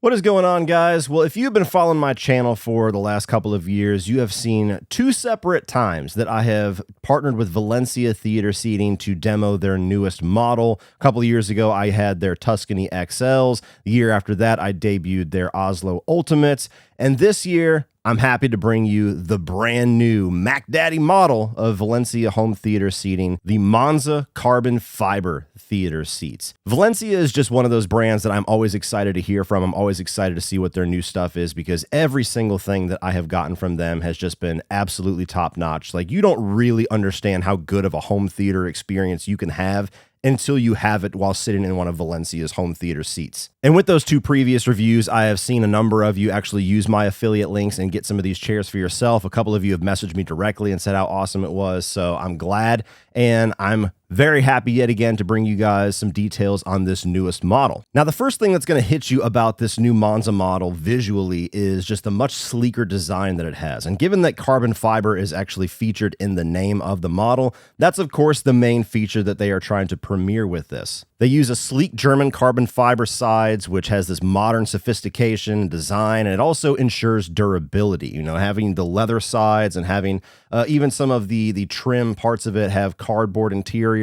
What is going on, guys? Well, if you've been following my channel for the last couple of years, you have seen two separate times that I have partnered with Valencia Theater Seating to demo their newest model. A couple of years ago, I had their Tuscany XLs. The year after that, I debuted their Oslo Ultimates. And this year, I'm happy to bring you the brand new Mac Daddy model of Valencia Home Theater Seating, the Monza carbon fiber theater seats. Valencia is just one of those brands that I'm always excited to hear from. I'm always excited to see what their new stuff is because every single thing that I have gotten from them has just been absolutely top notch. Like, you don't really understand how good of a home theater experience you can have until you have it while sitting in one of Valencia's home theater seats. And with those two previous reviews, I have seen a number of you actually use my affiliate links and get some of these chairs for yourself. A couple of you have messaged me directly and said how awesome it was, so I'm glad, and I'm very happy yet again to bring you guys some details on this newest model. Now, the first thing that's going to hit you about this new Monza model visually is just the much sleeker design that it has. And given that carbon fiber is actually featured in the name of the model, that's of course the main feature that they are trying to premiere with this. They use a sleek German carbon fiber sides, which has this modern sophistication design, and it also ensures durability. You know, having the leather sides and having even some of the trim parts of it have cardboard interior.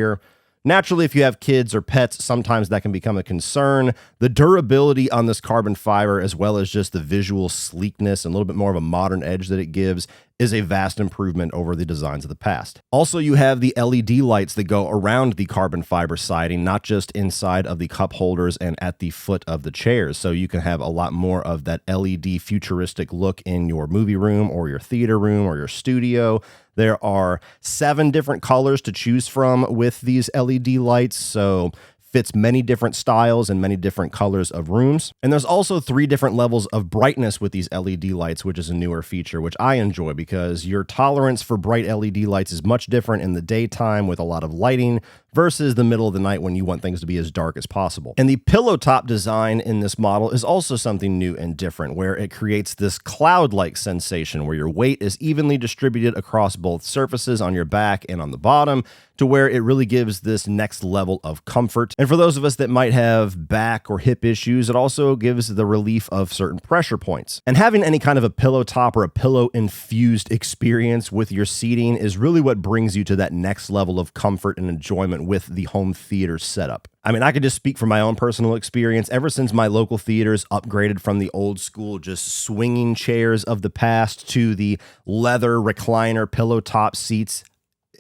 Naturally, if you have kids or pets, sometimes that can become a concern. The durability on this carbon fiber, as well as just the visual sleekness and a little bit more of a modern edge that it gives, is a vast improvement over the designs of the past. Also, you have the LED lights that go around the carbon fiber siding, not just inside of the cup holders and at the foot of the chairs. So you can have a lot more of that LED futuristic look in your movie room or your theater room or your studio. There are 7 different colors to choose from with these LED lights, so fits many different styles and many different colors of rooms. And there's also 3 different levels of brightness with these LED lights, which is a newer feature, which I enjoy because your tolerance for bright LED lights is much different in the daytime with a lot of lighting versus the middle of the night when you want things to be as dark as possible. And the pillow top design in this model is also something new and different, where it creates this cloud-like sensation where your weight is evenly distributed across both surfaces on your back and on the bottom, to where it really gives this next level of comfort. And for those of us that might have back or hip issues, it also gives the relief of certain pressure points. And having any kind of a pillow top or a pillow-infused experience with your seating is really what brings you to that next level of comfort and enjoyment with the home theater setup. I mean, I could just speak from my own personal experience. Ever since my local theaters upgraded from the old school, just swinging chairs of the past to the leather recliner pillow top seats,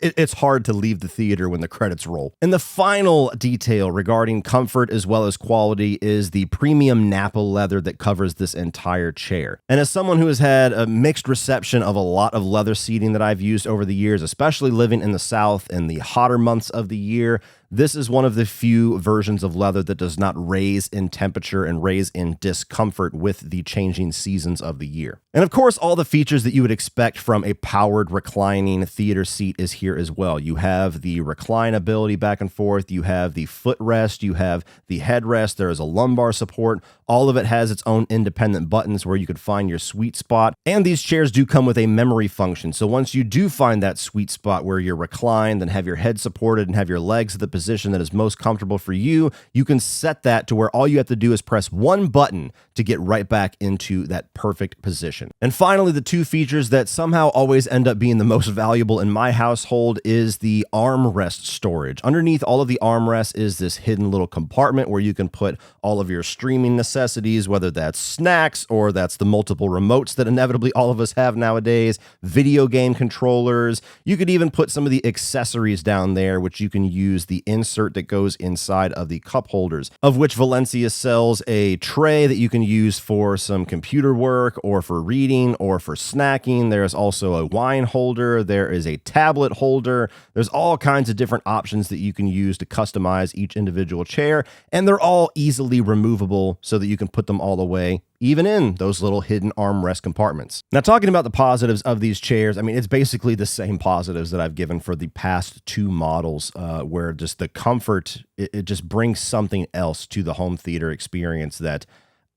it's hard to leave the theater when the credits roll. And the final detail regarding comfort as well as quality is the premium Napa leather that covers this entire chair. And as someone who has had a mixed reception of a lot of leather seating that I've used over the years, especially living in the South in the hotter months of the year, this is one of the few versions of leather that does not raise in temperature and raise in discomfort with the changing seasons of the year. And of course, all the features that you would expect from a powered reclining theater seat is here as well. You have the reclinability back and forth, you have the footrest, you have the headrest, there is a lumbar support. All of it has its own independent buttons where you could find your sweet spot. And these chairs do come with a memory function. So once you do find that sweet spot where you're reclined and have your head supported and have your legs at the position that is most comfortable for you, you can set that to where all you have to do is press one button to get right back into that perfect position. And finally, the 2 features that somehow always end up being the most valuable in my household is the armrest storage. Underneath all of the armrests is this hidden little compartment where you can put all of your streaming necessities, whether that's snacks or that's the multiple remotes that inevitably all of us have nowadays, video game controllers. You could even put some of the accessories down there, which you can use the insert that goes inside of the cup holders, of which Valencia sells a tray that you can use for some computer work or for reading or for snacking. There's also a wine holder. There is a tablet holder. There's all kinds of different options that you can use to customize each individual chair, and they're all easily removable so that you can put them all away, even in those little hidden armrest compartments. Now, talking about the positives of these chairs, I mean, it's basically the same positives that I've given for the past 2 models, where just the comfort, it just brings something else to the home theater experience that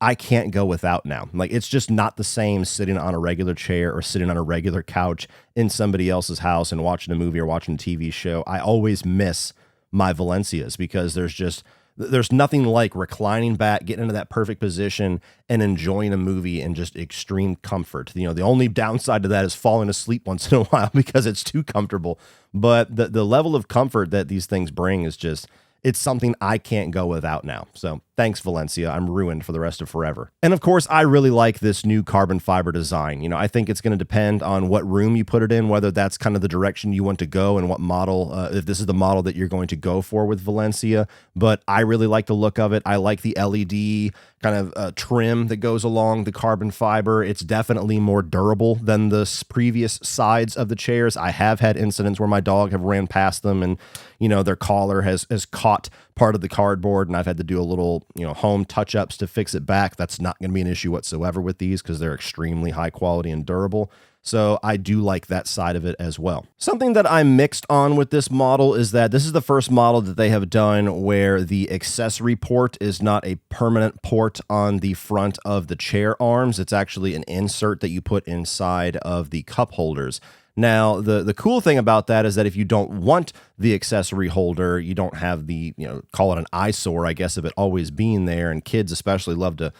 I can't go without now. Like, it's just not the same sitting on a regular chair or sitting on a regular couch in somebody else's house and watching a movie or watching a TV show. I always miss my Valencias because there's just there's nothing like reclining back, getting into that perfect position, and enjoying a movie in just extreme comfort. You know, the only downside to that is falling asleep once in a while because it's too comfortable. But the level of comfort that these things bring is just, it's something I can't go without now. So thanks, Valencia. I'm ruined for the rest of forever. And of course, I really like this new carbon fiber design. You know, I think it's going to depend on what room you put it in, whether that's kind of the direction you want to go and what model, if this is the model that you're going to go for with Valencia. But I really like the look of it. I like the LED kind of trim that goes along the carbon fiber. It's definitely more durable than the previous sides of the chairs. I have had incidents where my dog have ran past them and, you know, their collar has caught part of the cardboard, and I've had to do a little, you know, home touch-ups to fix it back. That's not going to be an issue whatsoever with these because they're extremely high quality and durable. So I do like that side of it as well. Something that I'm mixed on with this model is that this is the first model that they have done where the accessory port is not a permanent port on the front of the chair arms. It's actually an insert that you put inside of the cup holders. Now, the cool thing about that is that if you don't want the accessory holder, you don't have the, you know, call it an eyesore, I guess, of it always being there. And kids especially love to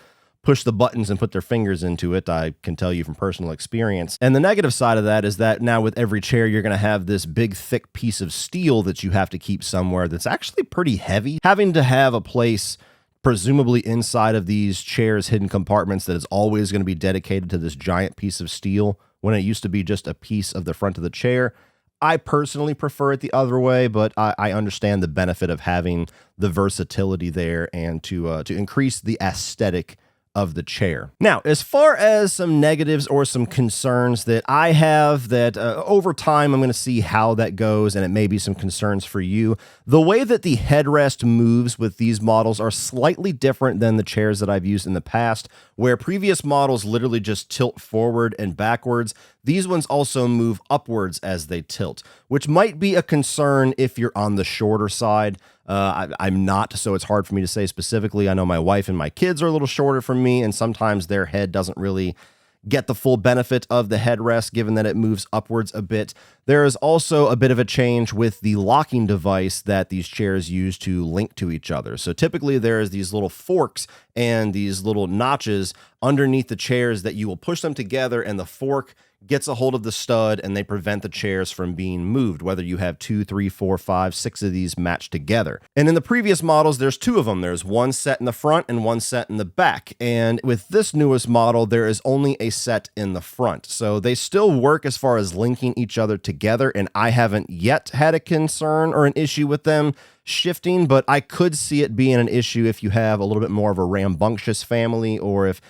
push the buttons and put their fingers into it. I can tell you from personal experience. And the negative side of that is that now with every chair, you're going to have this big, thick piece of steel that you have to keep somewhere that's actually pretty heavy. Having to have a place presumably inside of these chairs, hidden compartments, that is always going to be dedicated to this giant piece of steel when it used to be just a piece of the front of the chair. I personally prefer it the other way, but I understand the benefit of having the versatility there and to increase the aesthetic of the chair. Now, as far as some negatives or some concerns that I have that over time, I'm going to see how that goes, and it may be some concerns for you. The way that the headrest moves with these models are slightly different than the chairs that I've used in the past, where previous models literally just tilt forward and backwards. These ones also move upwards as they tilt, which might be a concern if you're on the shorter side. I'm not, so it's hard for me to say specifically. I know my wife and my kids are a little shorter from me, and sometimes their head doesn't really get the full benefit of the headrest, given that it moves upwards a bit. There is also a bit of a change with the locking device that these chairs use to link to each other. So typically there's these little forks and these little notches underneath the chairs that you will push them together, and the fork gets a hold of the stud and they prevent the chairs from being moved, whether you have 2, 3, 4, 5, 6 of these matched together. And in the previous models, there's 2 of them. There's one set in the front and one set in the back. And with this newest model, there is only a set in the front. So they still work as far as linking each other together, and I haven't yet had a concern or an issue with them shifting, but I could see it being an issue if you have a little bit more of a rambunctious family, or if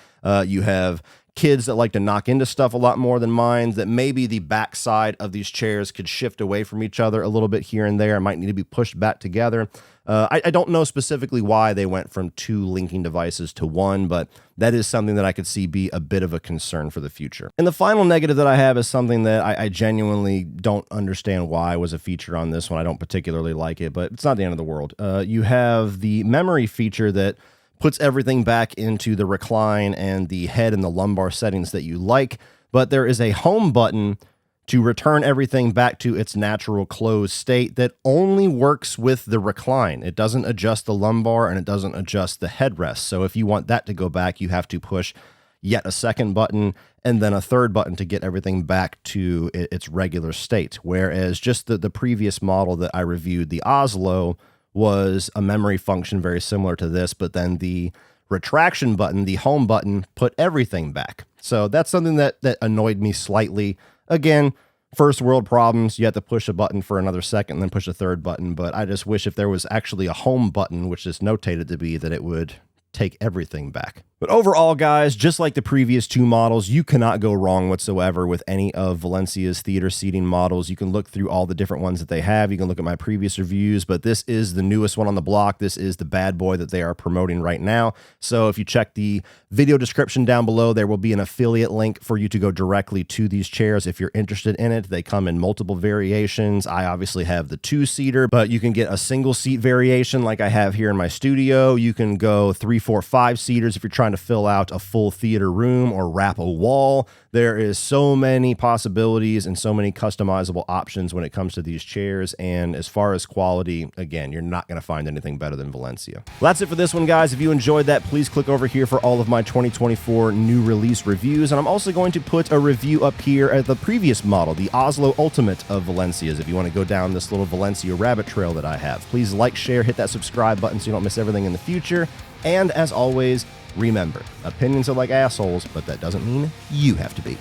you have kids that like to knock into stuff a lot more than mine, that maybe the backside of these chairs could shift away from each other a little bit here and there. It might need to be pushed back together. I don't know specifically why they went from 2 linking devices to 1, but that is something that I could see be a bit of a concern for the future. And the final negative that I have is something that I genuinely don't understand why was a feature on this one. I don't particularly like it, but it's not the end of the world. You have the memory feature that puts everything back into the recline and the head and the lumbar settings that you like, but there is a home button to return everything back to its natural closed state that only works with the recline. It doesn't adjust the lumbar and it doesn't adjust the headrest. So if you want that to go back, you have to push yet a second button and then a third button to get everything back to its regular state. Whereas just the previous model that I reviewed, the Oslo, was a memory function very similar to this, but then the retraction button, the home button, put everything back. So that's something that annoyed me slightly. Again, first world problems, you have to push a button for another second, then push a third button, but I just wish if there was actually a home button, which is notated to be, that it would take everything back. But overall, guys, just like the previous 2 models, you cannot go wrong whatsoever with any of Valencia's theater seating models. You can look through all the different ones that they have. You can look at my previous reviews, but this is the newest one on the block. This is the bad boy that they are promoting right now. So if you check the video description down below, there will be an affiliate link for you to go directly to these chairs if you're interested in it. They come in multiple variations. I obviously have the 2-seater, but you can get a single seat variation like I have here in my studio. You can go 3, 4, 5 seaters if you're trying to fill out a full theater room or wrap a wall. There is so many possibilities and so many customizable options when it comes to these chairs. And as far as quality, again, you're not going to find anything better than Valencia. Well, that's it for this one, guys. If you enjoyed that, please click over here for all of my 2024 new release reviews. And I'm also going to put a review up here at the previous model, the Oslo Ultimate of Valencias, if you want to go down this little Valencia rabbit trail that I have. Please like, share, hit that subscribe button so you don't miss everything in the future. And as always, remember, opinions are like assholes, but that doesn't mean you have to be.